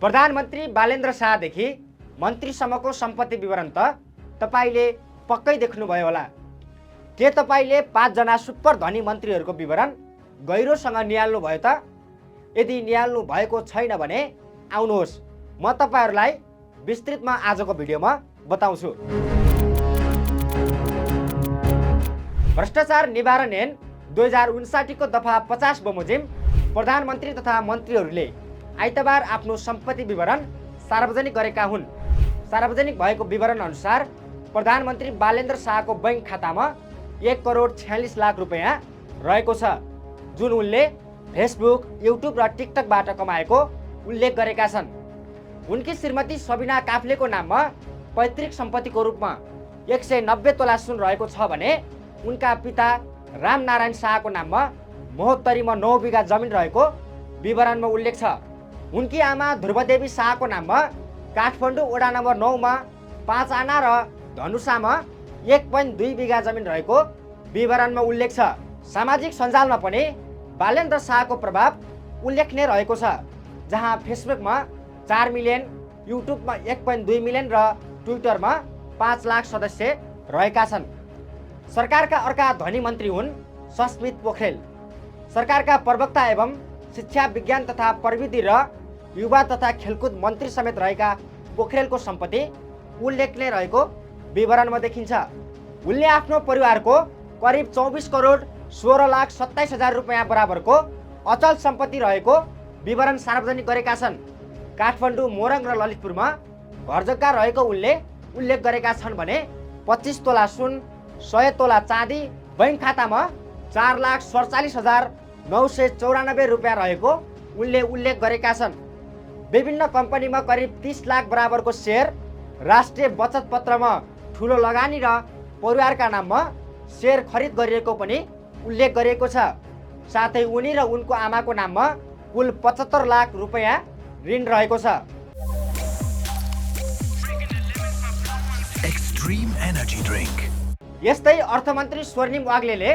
प्रधानमन्त्री बालेन्द्र शाहदेखि मन्त्रीसम्मको सम्पत्ति विवरण त तपाईले पक्कै देख्नुभयो होला। के तपाईले 5 जना सुपर धनी मन्त्रीहरूको विवरण गहिरोसँग निहाल्नु भयो त? यदि निहाल्नु भएको छैन भने आउनुहोस्, म तपाईहरुलाई विस्तृतमा आजको भिडियोमा बताउँछु। भ्रष्टाचार निवारण ऐन 2059 को दफा 50 बमोजिम प्रधानमन्त्री तथा मन्त्रीहरूले आइतबार आफ्नो सम्पत्ति विवरण सार्वजनिक गरेका हुन्। सार्वजनिक भएको विवरण अनुसार प्रधानमन्त्री बालेन्द्र शाहको बैंक खातामा 1 करोड 46 लाख रुपैयाँ रहेको छ, जुन उनले फेसबुक, युट्युब र टिकटकबाट कमाएको उल्लेख गरेका छन्। उनकी श्रीमती सबिना काफ्लेको नाममा पैतृक सम्पत्तिको रूपमा 190 तोला सुन रहेको छ भने उनका पिता रामनारायण शाहको नाममा महोत्तरीमा 9 बिघा जमिन रहेको विवरणमा उल्लेख छ। उनकी आमा ध्रुवदेवी शाहको नाममा काठमाडौँ वडा नम्बर 9 मा 5 आना र धनुषामा 1.2 बिघा जमिन रहेको विवरणमा उल्लेख छ। सामाजिक सञ्जालमा पनि बालेन्द्र शाहको प्रभाव उल्लेखनीय रहेको छ, जहाँ फेसबुकमा 4 मिलियन, युट्युबमा 1.2 मिलियन र ट्विटरमा 5 लाख सदस्य रहेका छन्। सरकारका अर्का धनी मन्त्री हुन् सस्मित पोखरेल। सरकारका प्रवक्ता एवं शिक्षा, विज्ञान तथा प्रविधि र युवा तथा खेलकुद मन्त्री समेत रहेका पोखरेलको सम्पत्ति उल्लेखनीय रहेको विवरणमा देखिन्छ। उनले आफ्नो परिवारको करिब 24 करोड 16 लाख 27 हजार रुपैयाँ बराबरको अचल सम्पत्ति रहेको विवरण सार्वजनिक गरेका छन्। काठमाडौँ, मोरङ र ललितपुरमा घर जग्गा रहेको उनले उल्लेख गरेका छन् भने 25 तोला सुन, 100 तोला चाँदी, बैंक खातामा 4,47,994 रुपैयाँ रहेको उनले उल्लेख गरेका छन्। विभिन्न कम्पनीमा करिब 30 लाख बराबरको सेयर, राष्ट्रिय बचत पत्रमा ठुलो लगानी र परिवारका नाममा सेयर खरिद गरिएको पनि उल्लेख गरिएको छ। साथै उनी र उनको आमाको नाममा कुल 75 लाख रुपैयाँ ऋण रहेको छ। Extreme energy drink. यस्तै अर्थमन्त्री स्वर्णिम वाग्लेले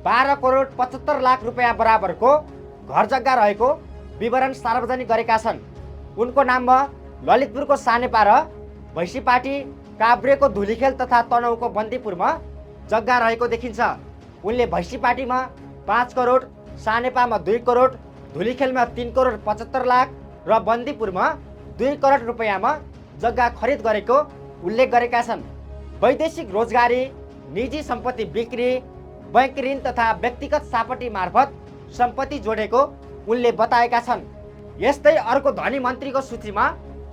12 करोड 75 लाख रुपैयाँ बराबरको घर जग्गा रहेको विवरण सार्वजनिक गरेका छन्। उनको नाममा ललितपुरको सानेपा र भैँसीपाटी, काभ्रेको धुलीखेल तथा तनहुँको बन्दीपुरमा जग्गा रहेको देखिन्छ। उनले भैँसीपाटीमा 5 करोड, सानेपामा 2 करोड, धुलीखेलमा 3 करोड 75 लाख र बन्दीपुरमा 2 करोड रुपैयाँमा जग्गा खरिद गरेको उल्लेख गरेका छन्। वैदेशिक रोजगारी, निजी सम्पत्ति बिक्री, बैंक ऋण तथा व्यक्तिगत सापटी मार्फत सम्पत्ति जोडेको उनले बताएका छन्। यस्तै अर्को धनी मन्त्रीको सूचीमा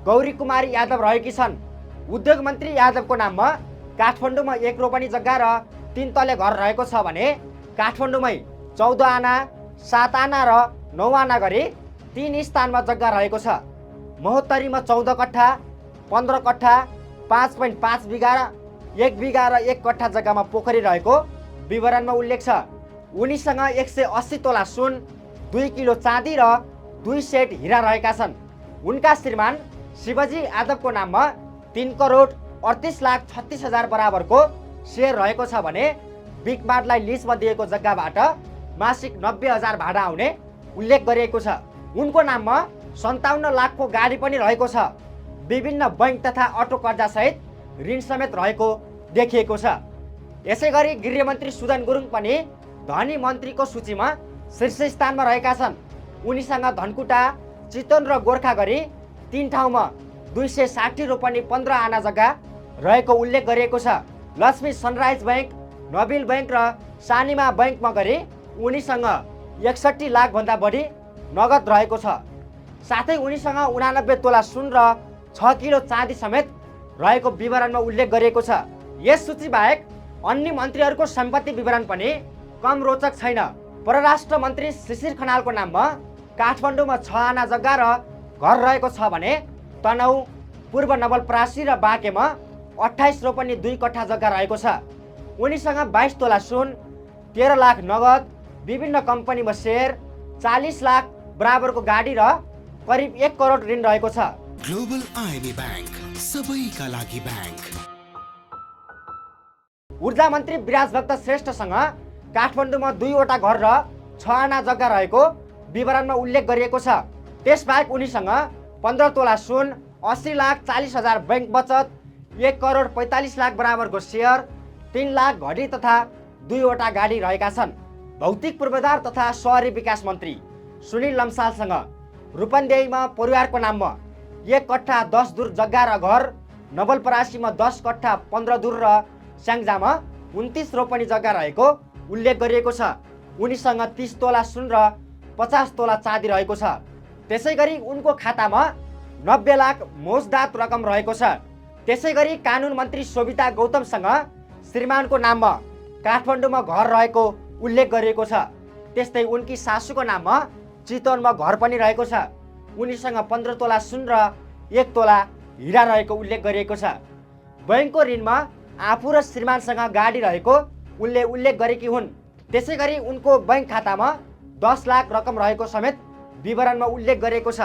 गौरी कुमारी यादव रहेकी छन्। उद्योग मन्त्री यादवको नाममा काठमाडौँमा 1 रोपनी जग्गा र 3 तले घर रहेको छ भने काठमाडौँमै 14 आना, 7 आना र 9 आना गरी 3 स्थानमा जग्गा रहेको छ। महोत्तरीमा 14 कट्ठा, 15 कट्ठा, 5.5 बिघा र 1 बिघा र 1 कट्ठा जग्गामा पोखरी रहेको विवरणमा उल्लेख छ। उनीसँग 180 तोला सुन, 2 किलो चाँदी र 2 सेट हिरा रहेका छन्। उनका श्रीमान शिवजी यादवको नाममा 3 करोड 38 लाख 36 हजार बराबरको सेयर रहेको छ भने बिगमार्टलाई लिजमा दिएको जग्गाबाट मासिक 90 हजार भाडा आउने उल्लेख गरिएको छ। उनको नाममा 57 लाखको गाडी पनि रहेको छ। विभिन्न बैंक तथा अटो कर्जा सहित ऋण समेत रहेको देखिएको छ। यसैगरी गृहमन्त्री सुदन गुरुङ पनि धनी मन्त्रीको सूचीमा शीर्ष स्थानमा रहेका छन्। उनीसँग धनकुटा, चितवन र गोर्खा गरी 3 ठाउँमा 260 रोपनी 15 आना जग्गा रहेको उल्लेख गरिएको छ। Lakshmi sunrise bank, Nabil bank र सानिमा बैंकमा गरी उनीसँग 61 लाख भन्दा बढी नगद रहेको छ। साथै उनीसँग 89 तोला सुन र 6 किलो चाँदी समेत रहेको विवरणमा उल्लेख गरिएको छ। यस सूची बाहेक अन्य मन्त्रीहरूको सम्पत्ति विवरण पनि कम रोचक छैन। परराष्ट्र मन्त्री शिशिर खनालको नाममा काठमाडौँमा 6 आना जग्गा र घर रहेको छ भने तनहुँ, पूर्व नवलपरासी र बाँकेमा 28 रोपनी 2 कट्ठा जग्गा रहेको छ। उनीसँग 22 तोला सुन, 13 लाख नगद, विभिन्न कम्पनीमा सेयर, 40 लाख बराबरको गाडी र करिब 1 करोड ऋण रहेको छ। ग्लोबल आईबी बैंक, सबैका लागि बैंक। ऊर्जा मन्त्री विराज भक्त श्रेष्ठसँग काठमाडौँमा 2 वटा घर र 6 आना जग्गा रहेको विवरणमा उल्लेख गरिएको छ। त्यसबाहेक उनीसँग 15 तोला सुन, 80,40,000 बैंक बचत, 1 करोड 45 लाख बराबरको सेयर, 3 लाख घडी तथा 2वटा गाडी रहेका छन्। भौतिक पूर्वाधार तथा शहरी विकास मन्त्री सुनिल लम्सालसँग रूपन्देहीमा परिवारको नाममा 1 कट्ठा 10 दूर जग्गा र घर, नवलपरासीमा 10 कट्ठा 15 दूर र स्याङ्जामा 29 रोपनी जग्गा रहेको उल्लेख गरिएको छ। उनीसँग 30 तोला सुन र 50 तोला चाँदी रहेको छ। त्यसैगरी उनको खातामा 90 लाख मौजदात रकम रहेको छ। त्यसैगरी कानुन मन्त्री शोभिता गौतमसँग श्रीमानको नाममा काठमाडौँमा घर रहेको उल्लेख गरिएको छ। त्यस्तै उनकी सासूको नाममा चितवनमा घर पनि रहेको छ। उनीसँग 15 तोला सुन र 1 तोला हिरा रहेको उल्लेख गरिएको छ। बैंकको ऋणमा आफू र श्रीमानसँग गाडी रहेको उनले उल्लेख गरेकी हुन्। त्यसैगरी उनको बैंक खातामा 10 लाख रकम रहेको समेत विवरणमा उल्लेख गरिएको छ।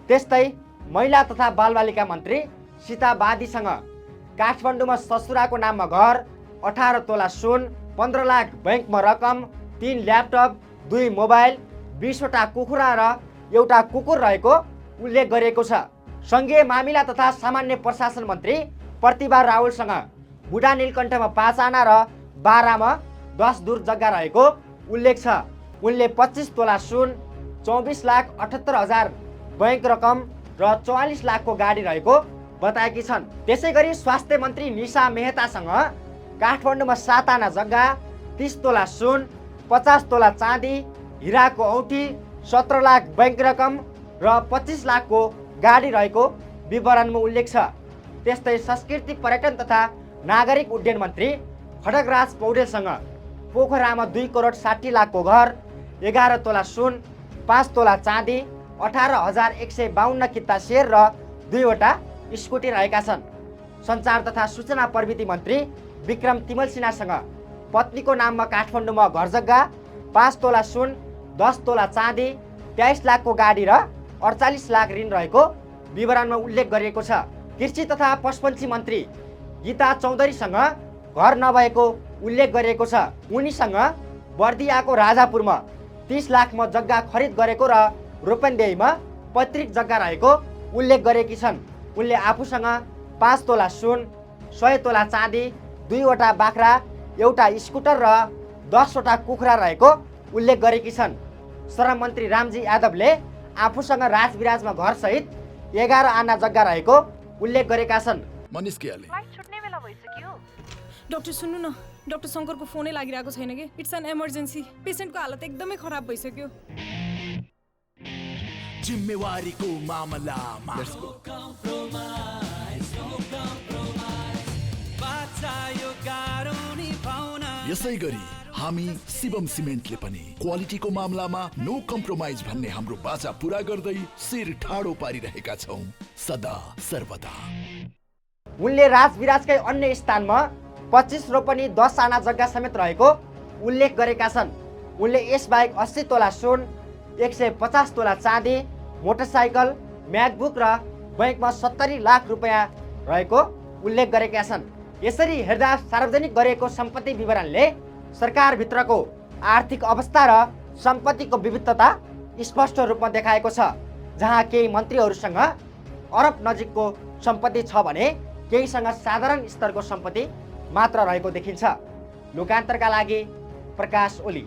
त्यस्तै महिला तथा बालबालिका मन्त्री सीता बादीसँग काठमाडौँमा ससुराको नाममा घर, 18 तोला सुन, 15 लाख बैंकमा रकम, 3 ल्यापटप, 2 मोबाइल, 20वटा कुखुरा र एउटा कुकुर रहेको उल्लेख गरिएको छ। सङ्घीय मामिला तथा सामान्य प्रशासन मन्त्री प्रतिभा रावलसँग बुढा नीलकण्ठमा 5 आना र बारामा 10 दूर जग्गा रहेको उल्लेख छ। उनले 25 तोला सुन, 24,78,000 बैंक रकम र 44 लाखको गाडी रहेको बताएकी छन्। त्यसैगरी स्वास्थ्य मन्त्री निशा मेहतासँग काठमाडौँमा 7 आना जग्गा, 30 तोला सुन, 50 तोला चाँदी, हिराको औँठी, 17 लाख बैंक रकम र 25 लाखको गाडी रहेको विवरणमा उल्लेख छ। त्यस्तै संस्कृति पर्यटन तथा नागरिक उड्डयन मन्त्री खड्गराज पौडेलसँग पोखरामा 2 करोड 60 लाखको घर, 11 तोला सुन, 5 तोला चाँदी, 18,152 किता सेयर र 2वटा स्कुटी रहेका छन्। सञ्चार तथा सूचना प्रविधि मन्त्री विक्रम तिमल सिन्हासँग पत्नीको नाममा काठमाडौँमा घर जग्गा, 5 तोला सुन, 10 तोला चाँदी, 23 लाखको गाडी र 48 लाख ऋण रहेको विवरणमा उल्लेख गरिएको छ। कृषि तथा पशुपन्छी मन्त्री गीता चौधरीसँग घर नभएको उल्लेख गरिएको छ। उनीसँग बर्दियाको राजापुरमा 30 लाखमा जग्गा खरिद गरेको र रूपन्देहीमा पैतृक जग्गा रहेको उल्लेख गरेकी छन्। उनले आफूसँग 5 तोला सुन, 100 तोला चाँदी, 2वटा बाख्रा, एउटा स्कुटर र 10वटा कुखुरा रहेको उल्लेख गरेकी छन्। श्रम मन्त्री रामजी यादवले आफूसँग राजविराजमा घरसहित 11 आना जग्गा रहेको उल्लेख गरेका छन्। डाक्टर सुन्नु न, डाक्टर शङ्करको फोनै लागिरहेको छैन कि। It's an emergency. पेसेन्टको हालत एकदमै खराब भइसक्यो। जिम्मेवारीको मामलामा यसै गरी हामी शिवम सिमेन्टले पनि क्वालिटीको मामलामा नो कम्प्रोमाइज भन्ने हाम्रो बाचा पूरा गर्दै शिर ठाडो पारिरहेका छौं सदा सर्वदा। उनले राजविराजकै अन्य स्थानमा 25 रोपनी 10 आना जग्गा समेत रहेको उल्लेख गरेका छन्। उनले यसबाहेक 80 तोला सुन, 150 तोला चाँदी, मोटरसाइकल, म्याकबुक र बैंकमा 70 लाख रुपियाँ रहेको उल्लेख गरेका छन्। यसरी हेर्दा सार्वजनिक गरिएको सम्पत्ति विवरणले सरकारभित्रको आर्थिक अवस्था र सम्पत्तिको विविधता स्पष्ट रूपमा देखाएको छ। जहाँ केही मन्त्रीहरूसँग अरब नजिकको सम्पत्ति छ भने केहीसँग साधारण स्तरको सम्पत्ति मात्र रहेको देखिन्छ। लोकान्तरका लागि प्रकाश ओली।